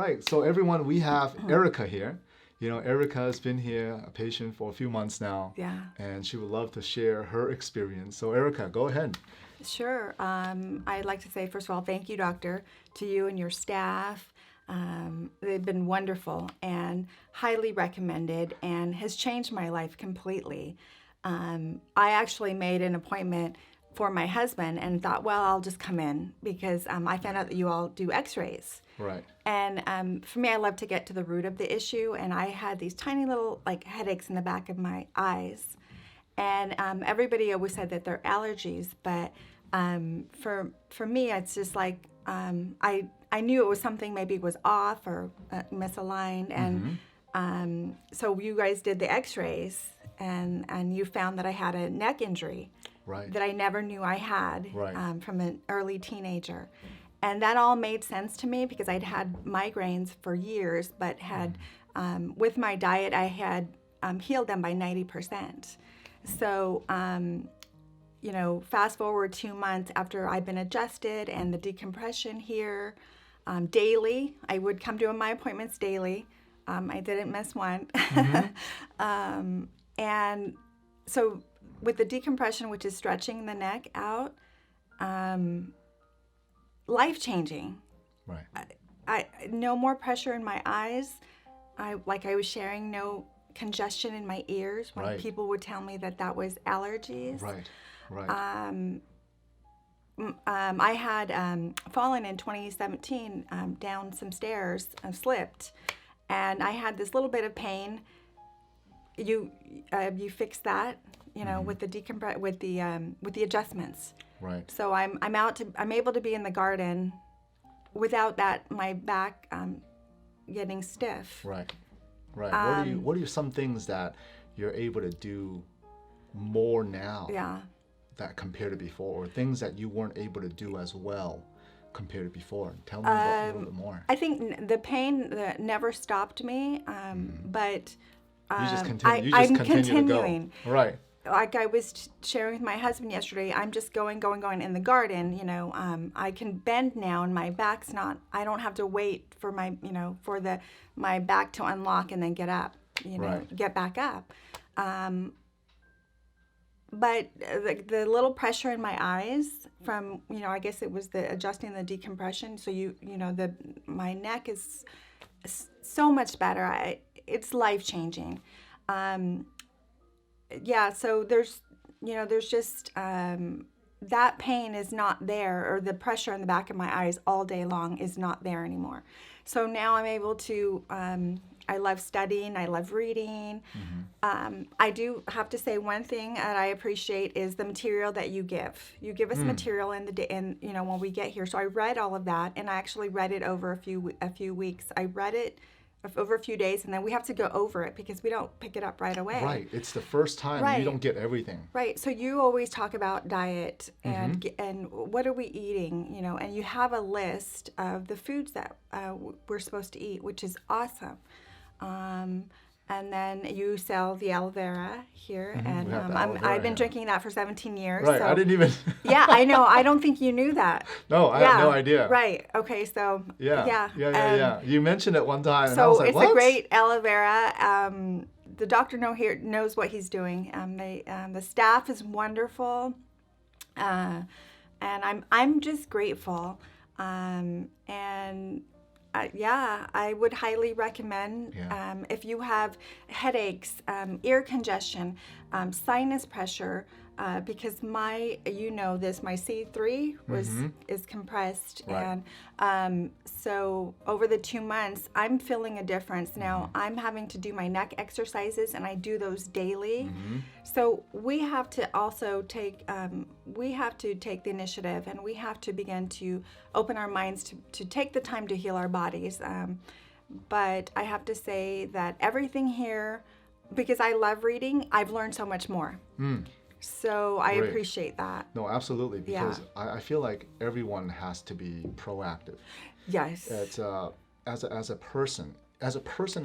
right. So everyone, we have Erica here. You know, Erica has been here, a patient for a few months now. Yeah. And she would love to share her experience. So Erica, go ahead. Sure. I'd like to say, first of all, thank you, doctor, to you and your staff. They've been wonderful and highly recommended and has changed my life completely. I actually made an appointment for my husband and thought, well, I'll just come in because I found out that you all do x-rays. Right. And for me, I love to get to the root of the issue. And I had these tiny little like headaches in the back of my eyes. And everybody always said that they're allergies. But for me, it's just like I knew it was something maybe was off or misaligned. And so you guys did the x-rays and you found that I had a neck injury. Right. That I never knew I had Right. from an early teenager. And that all made sense to me because I'd had migraines for years, but had, with my diet, I had healed them by 90%. So, you know, fast forward 2 months after I've been adjusted and the decompression here daily. I would come to my appointments daily. I didn't miss one. And so with the decompression, which is stretching the neck out, life-changing. Right. I no more pressure in my eyes. Like I was sharing, no congestion in my ears when Right. people would tell me that was allergies. Right. Right. I had fallen in 2017 down some stairs, slipped, and I had this little bit of pain. You fixed that, you know, with the adjustments. Right. So I'm able to be in the garden without my back getting stiff. Right. Right. What are some things that you're able to do more now? Yeah. That compared to before, or things that you weren't able to do as well compared to before? Tell me a little bit more. I think the pain that never stopped me, but You just continue. I'm to continuing. go. Right. Like I was sharing with my husband yesterday, I'm just going in the garden. You know, I can bend now, and my back's not. I don't have to wait for my back to unlock and then get up. You know, Right. get back up. But the little pressure in my eyes from, you know, I guess it was the adjusting the decompression. So my neck is so much better. It's life changing. Yeah, so there's just that pain is not there, or the pressure in the back of my eyes all day long is not there anymore. So now I'm able to, I love studying, I love reading. I do have to say one thing that I appreciate is the material that you give. You give us material in the day, and you know, when we get here. So I read all of that, and I actually read it over a few weeks. I read it over a few days, and then we have to go over it because we don't pick it up right away. Right. It's the first time Right. you don't get everything. Right. So you always talk about diet and what are we eating, you know, and you have a list of the foods that we're supposed to eat, which is awesome. And then you sell the aloe vera here, and We have the aloe vera, I've been yeah. drinking that for 17 years. Right. So, I didn't even. yeah, I know. I don't think you knew that. No, I had no idea. Right. Okay. So Yeah. You mentioned it one time, and I so was like, it's what? a great aloe vera. The doctor knows what he's doing. The staff is wonderful, and I'm just grateful. I would highly recommend if you have headaches, ear congestion, sinus pressure, because my C3 is compressed, Right. and so over the 2 months, I'm feeling a difference. Now I'm having to do my neck exercises, and I do those daily. So we have to also take the initiative, and we have to begin to open our minds to take the time to heal our bodies. But I have to say that everything here, because I love reading, I've learned so much more. So I Great. appreciate that. No, absolutely, because I feel like everyone has to be proactive. Yes. It's as a person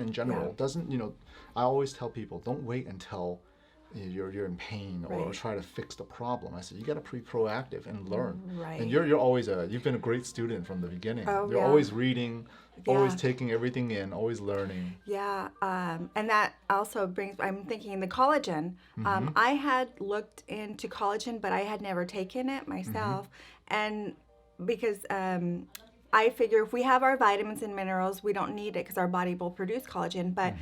in general, Yeah. doesn't, you know, I always tell people, don't wait until you're in pain or Right. try to fix the problem. I said, you got to be proactive and learn. Right. And you're always you've been a great student from the beginning. Oh, You're yeah. always reading, always Yeah. taking everything in, always learning. Yeah, and that also brings, I'm thinking the collagen. I had looked into collagen, but I had never taken it myself. And because I figure if we have our vitamins and minerals, we don't need it because our body will produce collagen. But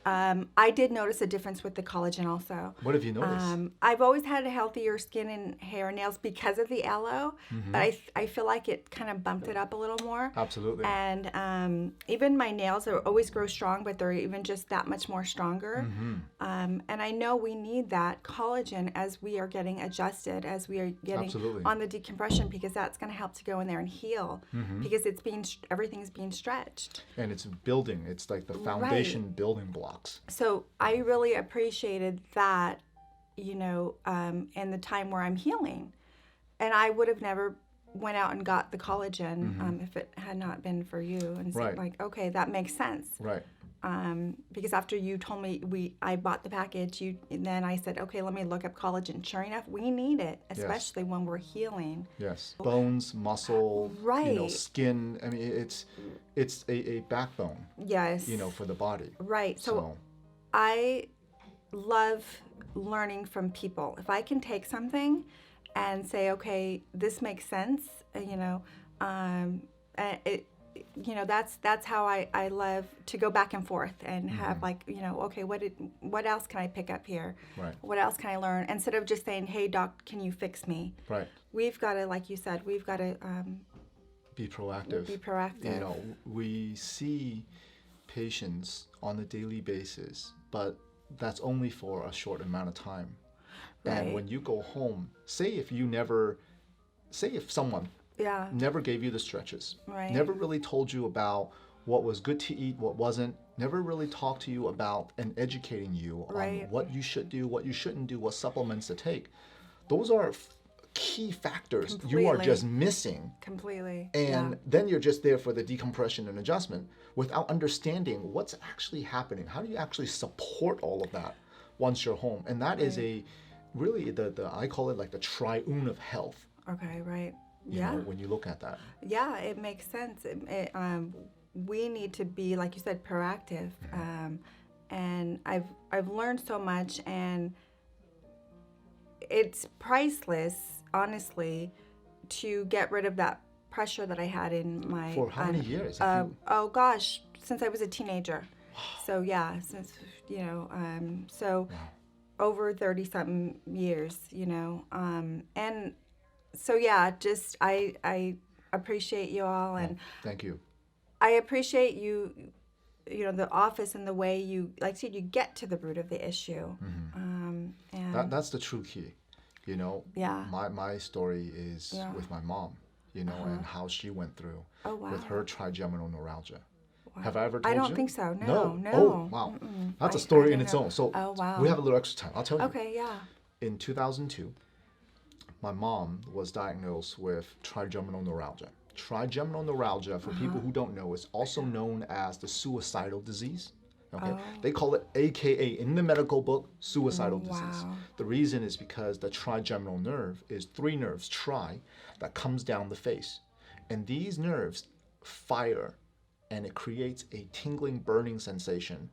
I did notice a difference with the collagen also. What have you noticed? I've always had a healthier skin and hair and nails because of the aloe, but I feel like it kind of bumped it up a little more. Absolutely. And even my nails are always grow strong, but they're even just that much more stronger. And I know we need that collagen as we are getting adjusted, as we are getting Absolutely. on the decompression, because that's going to help to go in there and heal, because it's everything's being stretched. And it's building. It's like the foundation building blocks. So I really appreciated that, in the time where I'm healing. And I would have never went out and got the collagen if it had not been for you. And so Right. like, okay, that makes sense. Right. Because after you told me, I bought the package, and then I said, okay, let me look up collagen. Sure enough, we need it, especially when we're healing. Yes. Bones, muscle, Right. skin. I mean, it's a backbone, Yes. for the body. Right. So I love learning from people. If I can take something and say, okay, this makes sense, that's how I love to go back and forth and have okay, what else can I pick up here? Right. What else can I learn? Instead of just saying, hey, doc, can you fix me? Right. We've got to, like you said, we've got to Be proactive. be proactive. We see patients on a daily basis, but that's only for a short amount of time. Right. And when you go home, say if someone Yeah. never gave you the stretches, Right. never really told you about what was good to eat, what wasn't, never really talked to you about and educating you Right. on what you should do, what you shouldn't do, what supplements to take. Those are key factors you are Completely. just missing. Completely. And then you're just there for the decompression and adjustment without understanding what's actually happening. How do you actually support all of that once you're home? And that is really the I call it like the triune of health. Okay, right. You know, when you look at that. Yeah, it makes sense. We need to be, like you said, proactive. And I've learned so much, and it's priceless, honestly, to get rid of that pressure that I had in my. For how many years? Oh gosh, since I was a teenager. So yeah, since over 30-something years, and. So yeah, just I appreciate you all, and thank you. I appreciate you, the office and the way you, like I said, you get to the root of the issue. And That's the true key, Yeah. My story is with my mom, and how she went through with her trigeminal neuralgia. Wow. Have I ever told you? I don't think so. No. Oh, wow. That's a story in its own. So wow. we have a little extra time. I'll tell you. Okay, yeah. In 2002, my mom was diagnosed with trigeminal neuralgia. Trigeminal neuralgia, for people who don't know, is also known as the suicidal disease. Okay, they call it, AKA in the medical book, suicidal disease. The reason is because the trigeminal nerve is 3 nerves, that comes down the face, and these nerves fire, and it creates a tingling, burning sensation.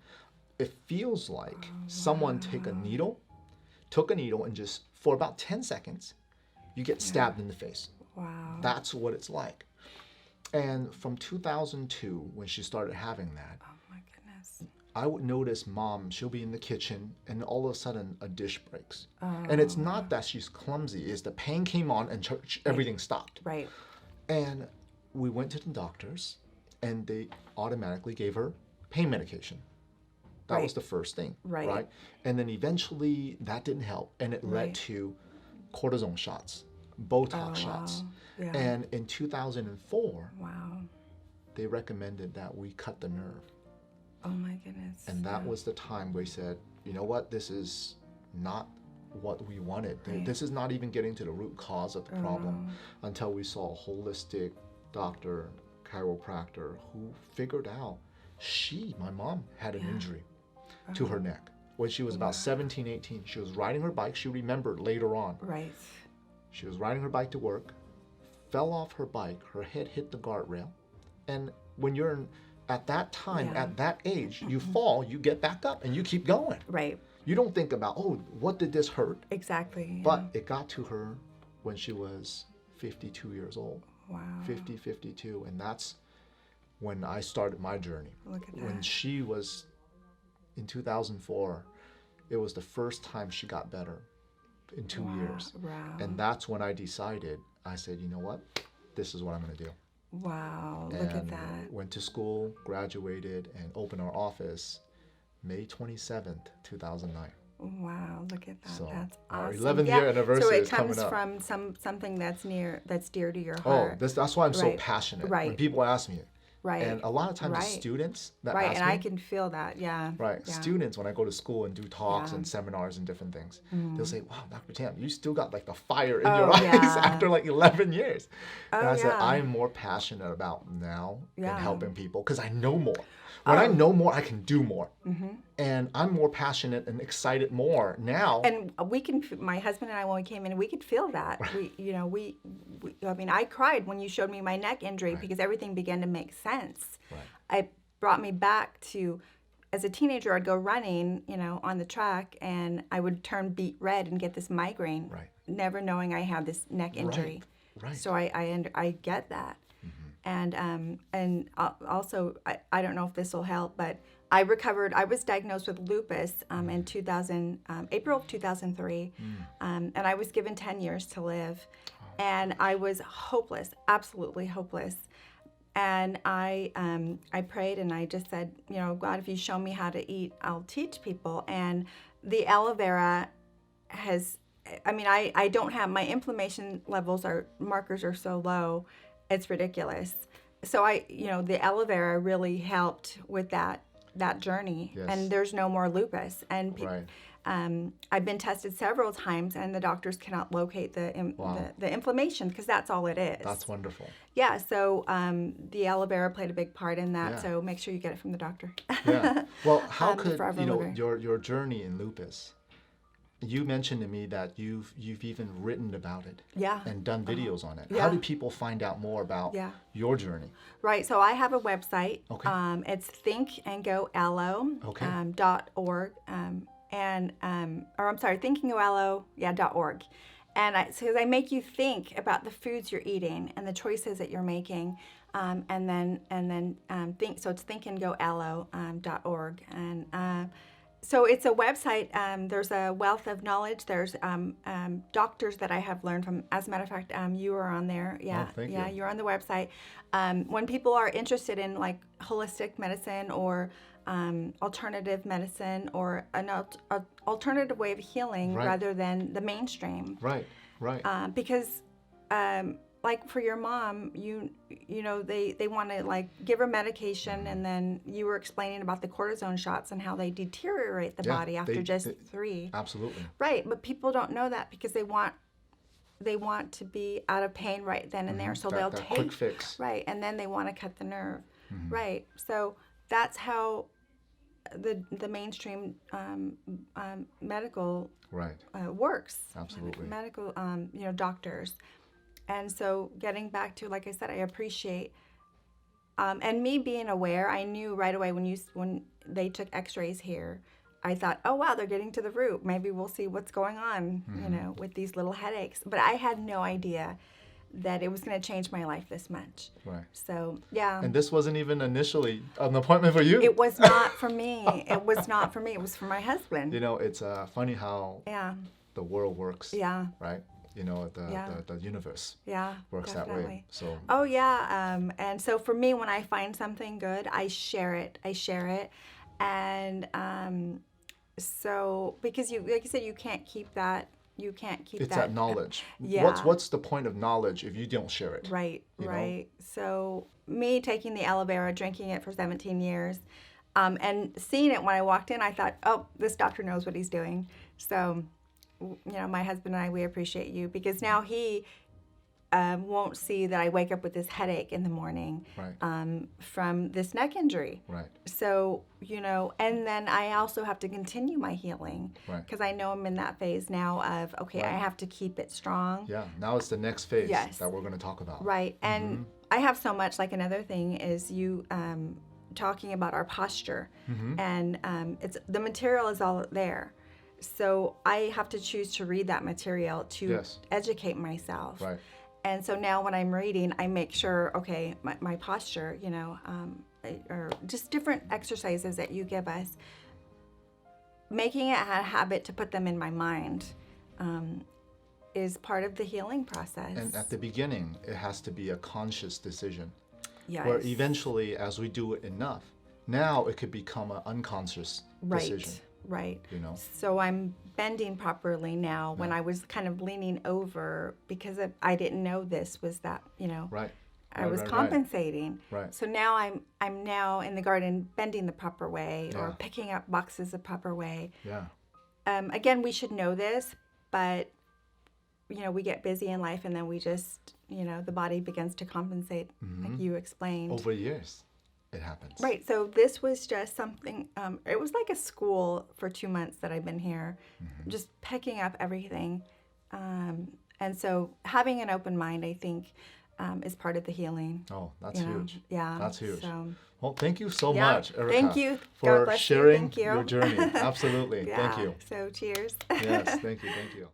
It feels like someone took a needle, and just for about 10 seconds. You get stabbed in the face. Wow. That's what it's like. And from 2002, when she started having that, Oh my goodness. I would notice mom, she'll be in the kitchen, and all of a sudden a dish breaks. And it's not that she's clumsy, it's the pain came on and everything stopped. Right. And we went to the doctors, and they automatically gave her pain medication. That was the first thing. Right. And then eventually that didn't help, and it led to cortisone shots, Botox shots. Yeah. And in 2004, Wow. they recommended that we cut the nerve. Oh my goodness. And that was the time we said, you know what, this is not what we wanted. Right. This is not even getting to the root cause of the problem until we saw a holistic doctor, chiropractor, who figured out my mom had an injury to her neck when she was about 17, 18. She was riding her bike. She remembered later on. Right. She was riding her bike to work, fell off her bike, her head hit the guardrail. And when you're at that time, at that age, you fall, you get back up, and you keep going. Right. You don't think about, oh, what did this hurt? Exactly. But it got to her when she was 52 years old. Wow. 50, 52. And that's when I started my journey. Look at that. When she was in 2004, it was the first time she got better in 2 years. Wow. And that's when I decided, I said, you know what? This is what I'm going to do. Wow. Look at And that. went to school, graduated, and opened our office May 27th, 2009. Wow, look at that. So That's our awesome. 11th year anniversary is coming up. So it comes from something that's dear to your Oh, heart. that's why I'm so Right. passionate. Right. When people ask me, Right. and a lot of times Right. the students that Right, ask and me, I can feel that. Yeah. right, Yeah. students when I go to school and do talks Yeah. and seminars and different things, they'll say, "Wow, Dr. Tam, you still got like the fire in your Oh, eyes yeah. after like 11 years." And Oh, I said, yeah. "I'm more passionate about now Yeah. and helping people because I know more. When I know more, I can do more, and I'm more passionate and excited more now." And my husband and I, when we came in, we could feel that. I mean, I cried when you showed me my neck injury because everything began to make sense. Right. It brought me back to, as a teenager, I'd go running, on the track, and I would turn beet red and get this migraine, Right. never knowing I had this neck injury. Right. So I get that. And also, I don't know if this will help, but I recovered. I was diagnosed with lupus in April of 2003, and I was given 10 years to live, and I was hopeless, absolutely hopeless. And I prayed and I just said, God, if you show me how to eat, I'll teach people. And the aloe vera I don't have, my inflammation markers are so low, it's ridiculous. So the aloe vera really helped with that journey. Yes. And there's no more lupus. And Right. I've been tested several times, and the doctors cannot locate the inflammation because that's all it is. That's wonderful. Yeah. So the aloe vera played a big part in that. Yeah. So make sure you get it from the doctor. Yeah. Well, how could Forever Liver. your journey in lupus? You mentioned to me that you've even written about it. Yeah. And done videos on it. Yeah. How do people find out more about your journey? Right. So I have a website. Okay. It's thinkandgoallo.org. thinkinggoallo.org. And I make you think about the foods you're eating and the choices that you're making, and then think. So it's thinkandgoallo.org. And so it's a website. There's a wealth of knowledge. There's doctors that I have learned from. As a matter of fact, you are on there. Yeah, Oh, thank you. You're on the website. When people are interested in like holistic medicine or alternative medicine or an alternative way of healing Right. rather than the mainstream. Right. Because like for your mom, they want to like give her medication, and then you were explaining about the cortisone shots and how they deteriorate the Yeah, body after just 3. Absolutely. Right, but people don't know that because they want to be out of pain right then and there, so they'll that take quick fix. right, and then they want to cut the nerve. Right, so that's how the mainstream medical Right. works. Absolutely. Medical, doctors. And so getting back to, like I said, I appreciate, and me being aware, I knew right away when they took x-rays here, I thought, oh, wow, they're getting to the root. Maybe we'll see what's going on, with these little headaches. But I had no idea that it was going to change my life this much. Right. So, yeah. And this wasn't even initially an appointment for you. It was not for me. It was not for me. It was for my husband. It's funny how the world works. Yeah. Right. The universe Yeah. works that way. Definitely. So. Oh yeah. And so for me, when I find something good, I share it. And so because like you said, you can't keep that. You can't keep It's that. that knowledge. Yeah. What's the point of knowledge if you don't share it? Right. you know? Right. So me taking the aloe vera, drinking it for 17 years, and seeing it when I walked in, I thought, oh, this doctor knows what he's doing. So, my husband and I, we appreciate you because now he won't see that I wake up with this headache in the morning Right. from this neck injury. Right. So, and then I also have to continue my healing Right. because I know I'm in that phase now of, okay, I Right. have to keep it strong. Yeah. Now it's the next phase Yes. that we're going to talk about. Right. And I have so much, like another thing is you talking about our posture. And it's the material is all there. So I have to choose to read that material to Yes. educate myself. Right. And so now when I'm reading, I make sure, okay, my posture, or just different exercises that you give us, making it a habit to put them in my mind is part of the healing process. And at the beginning, it has to be a conscious decision. Yes. Where eventually, as we do it enough, now it could become an unconscious decision. Right. So I'm bending properly now. When I was kind of leaning over because I didn't know this was that, Right. I was compensating. Right. So now I'm now in the garden bending the proper way or Yeah. picking up boxes the proper way. Yeah. Again, we should know this, but we get busy in life and then we just, the body begins to compensate, like you explained. Over years, it happens. Right. So this was just something, it was like a school for 2 months that I've been here, just picking up everything. And so having an open mind, I think, is part of the healing. Oh, that's huge. Yeah. That's huge. So, Well, thank you so yeah. much, Erica. Thank you. God For bless you. sharing Thank you. your journey. Absolutely. Yeah. Thank you. So cheers. Yes, thank you. Thank you.